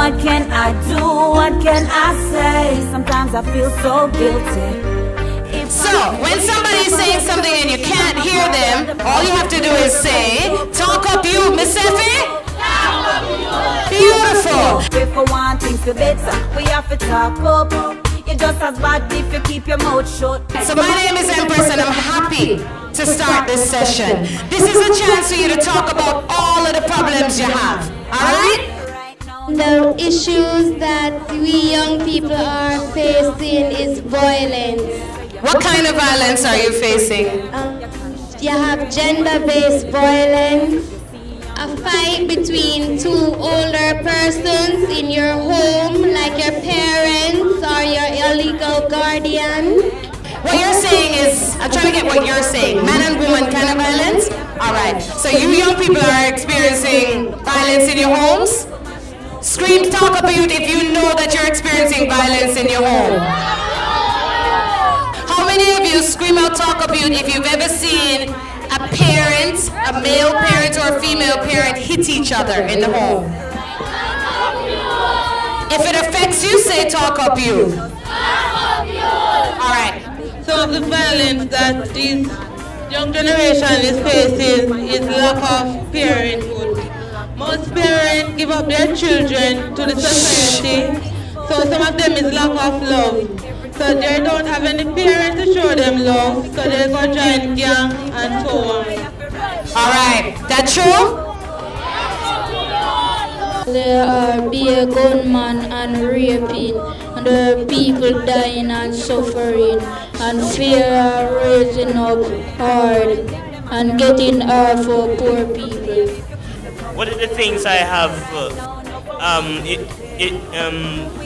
what can I do? What can I say? Sometimes I feel so guilty. So, when somebody is saying something and you can't hear them, all you have to do is say, talk up you, Miss Effie. Beautiful. If we want things to better, we have to talk up. You're just as bad if you keep your mouth shut. So my name is Empress and I'm happy to start this session. This is a chance for you to talk about all of the problems you have. Alright? The issues that we young people are facing is violence. What kind of violence are you facing? You have gender-based violence, a fight between two older persons in your home, like your parents or your illegal guardian. What you're saying is, I'm trying to get what you're saying, man and woman kind of violence? Alright, so you young people are experiencing violence in your homes? Scream, talk about it if you know that you're experiencing violence in your home. How many of you scream out, talk about if you've ever seen a parent, a male parent or a female parent hit each other in the home? If it affects you, say talk up you. Alright. Some of the violence that this young generation is facing is lack of parenthood. Most parents give up their children to the society, so some of them is lack of love. So they don't have any parents to show them love, so they go join gang and so on. Alright, that true? There are beer gunman and raping, and there are people dying and suffering, and fear are raising up hard and getting hard for poor people. One of the things I have,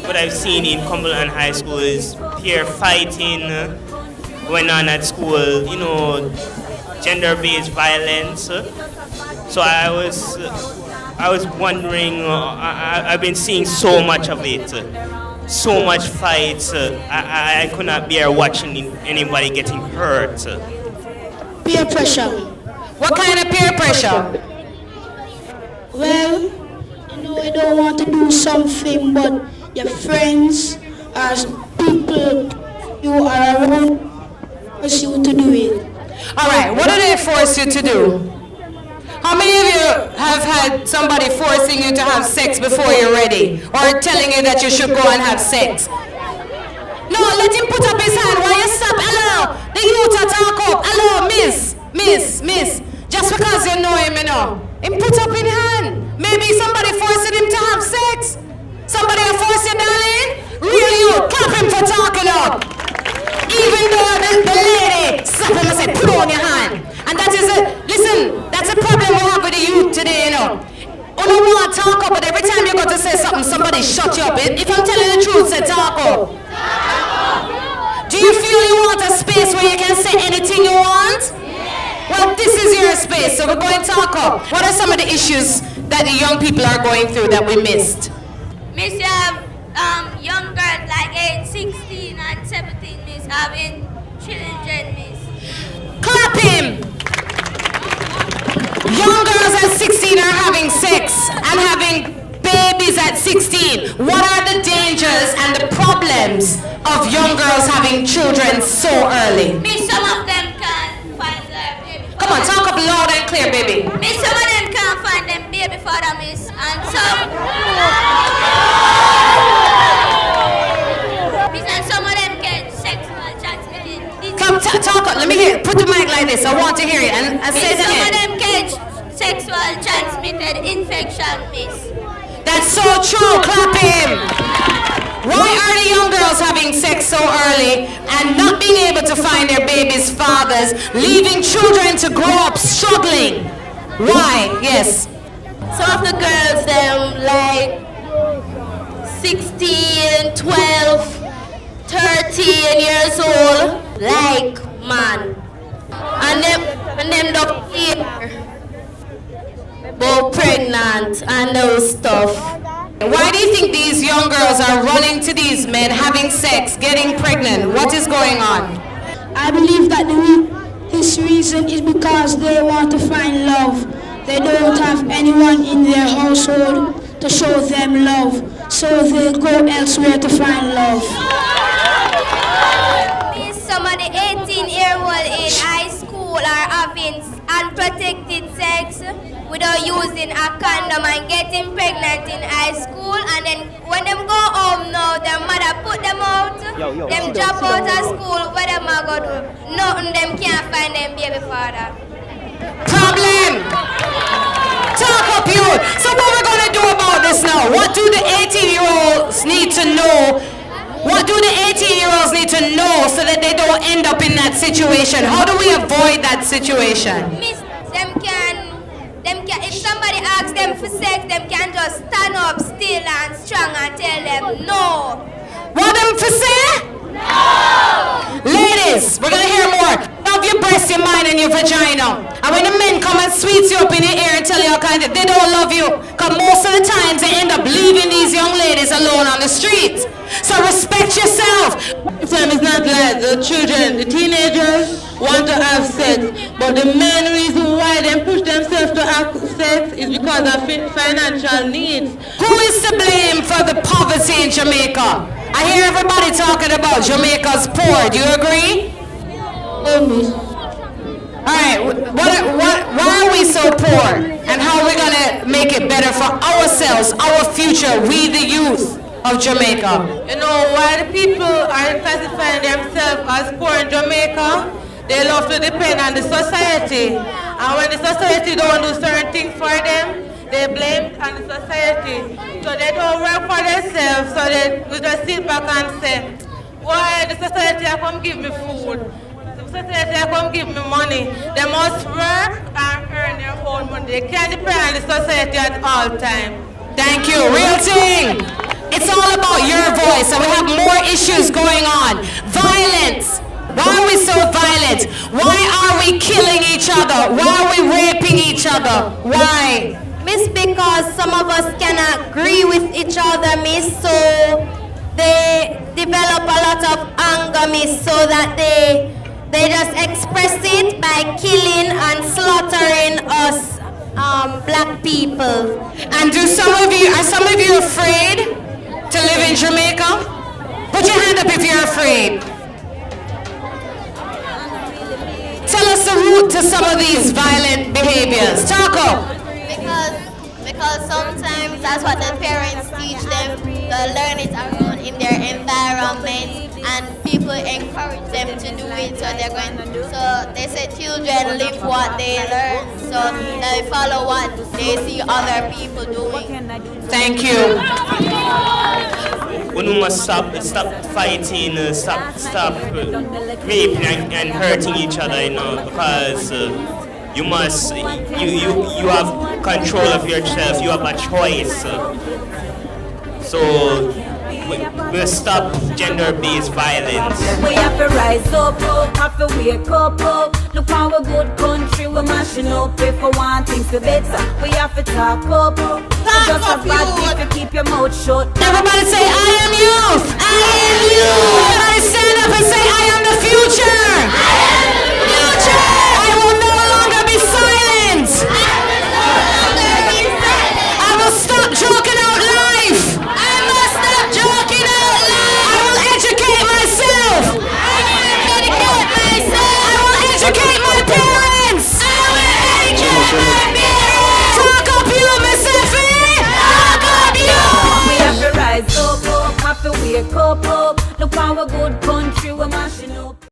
what I've seen in Cumberland High School is peer fighting going on at school, you know, gender-based violence. So I was wondering, I've been seeing so much of it, so much fights. I could not bear watching anybody getting hurt. Peer pressure. What kind of peer pressure? Well, you know, you don't want to do something, but your friends or people you are around force you to do it. Alright, what do they force you to do? How many of you have had somebody forcing you to have sex before you're ready? Or telling you that you should go and have sex? No, let him put up his hand. Why you stop? Hello, the youth are talk up. Hello, miss. Just because you know him, you know. Him put up his hand. Maybe somebody forcing him to have sex. Somebody force you, darling. Really, you clap him for talking up. Even though the lady slap him and say, put on your hand. And that is listen, that's a problem we have with the youth today, you know. You don't want to talk up, but every time you go to say something, somebody shut you up. If I'm telling the truth, say talk up. Do you feel you want a space where you can say anything you want? Well, this is your space, so we're going to talk up. What are some of the issues that the young people are going through that we missed? Miss, you have young girls like age 16 and 17, miss, having children, miss. Clap him! Young girls at 16 are having sex and having babies at 16. What are the dangers and the problems of young girls having children so early? Miss, some of them can't find their baby. Come on, talk up loud and clear, baby. Miss, some of them can't find them baby father, miss, and some. Miss, and some of them get sexual transmitted disease. Come, talk up. Let me hear. Put the mic like this. I want to hear it. And say it Some of again. them get sexual transmitted infection, miss. That's so true. Clap him. Why are the young girls having sex so early and not being able to find their babies' fathers, leaving children to grow up struggling? Why? Yes. Some of the girls, them like 16, 12, 13 years old, like man. And them don't care about pregnant and those stuff. Why do you think these young girls are running to these men, having sex, getting pregnant? What is going on? I believe that this reason is because they want to find love. They don't have anyone in their household to show them love, so they go elsewhere to find love. Some of the 18-year-old in high school are having unprotected sex without using a condom and getting pregnant in high school, and then when them go home now, their mother put them out, them drop out of school, what them are going to do? Nothing, them can't find them baby father. Problem! Talk up, you! So what we're going to do about this now? What do the 18-year-olds need to know? What do the 18-year-olds need to know so that they don't end up in that situation? How do we avoid that situation? Miss, if somebody asks them for sex, them can just stand up still and strong and tell them no. What them for say? No! Ladies, we're going to hear more. Love your breast, your mind, and your vagina. And when the men come and sweet you up in your ear and tell you all kinds of, they don't love you. Because most of the times they end up leaving these young ladies alone on the streets. So respect yourself. Sometimes it's not like the children, the teenagers want to have sex, but the main reason why they push themselves to have sex is because of financial needs. Who is to blame for the poverty in Jamaica? I hear everybody talking about Jamaica's poor. Do you agree? Alright, why are we so poor? And how are we going to make it better for ourselves, our future, we the youth of Jamaica? You know, why the people are classifying themselves as poor in Jamaica, they love to depend on the society. And when the society don't do certain things for them, they blame on the society. So they don't work for themselves, so they will just sit back and say, why the society come give me food? The society come give me money. They must work and earn their own money. They can't depend on the society at all times. Thank you. Real thing. It's all about your voice, and we have more issues going on. Violence. Why are we so violent? Why are we killing each other? Why are we raping each other? Why? Miss, because some of us cannot agree with each other, miss, so they develop a lot of anger, miss, so that they just express it by killing and slaughtering us black people. And are some of you afraid to live in Jamaica? Put your hand up if you're afraid. Tell us the root to some of these violent behaviors. Taco. Because sometimes that's what the parents teach them. They learn it around in their environment, and people encourage them to do it. So they're going. So they say children live what they learn. So they follow what they see other people doing. Thank you. We must stop fighting, stop raping and hurting each other, you know, because you have control of yourself, you have a choice. So we'll stop gender-based violence. We have to rise up, have to wake up. Look how a good country we're mashing up. If we want things to better, we have to talk up. Just as bad if you keep your mouth shut. Everybody say, I am youth. I am youth. Everybody stand up and say, I am the future. I am the future. I will no longer be silent. I will stop joking out life. I must stop joking out loud. I will educate myself. I will educate myself. I will educate my parents. I will educate my parents. Talk up, you, Miss Effie. Talk up, you. We have to rise up, have to wake up. Look how a good country we're mashing up.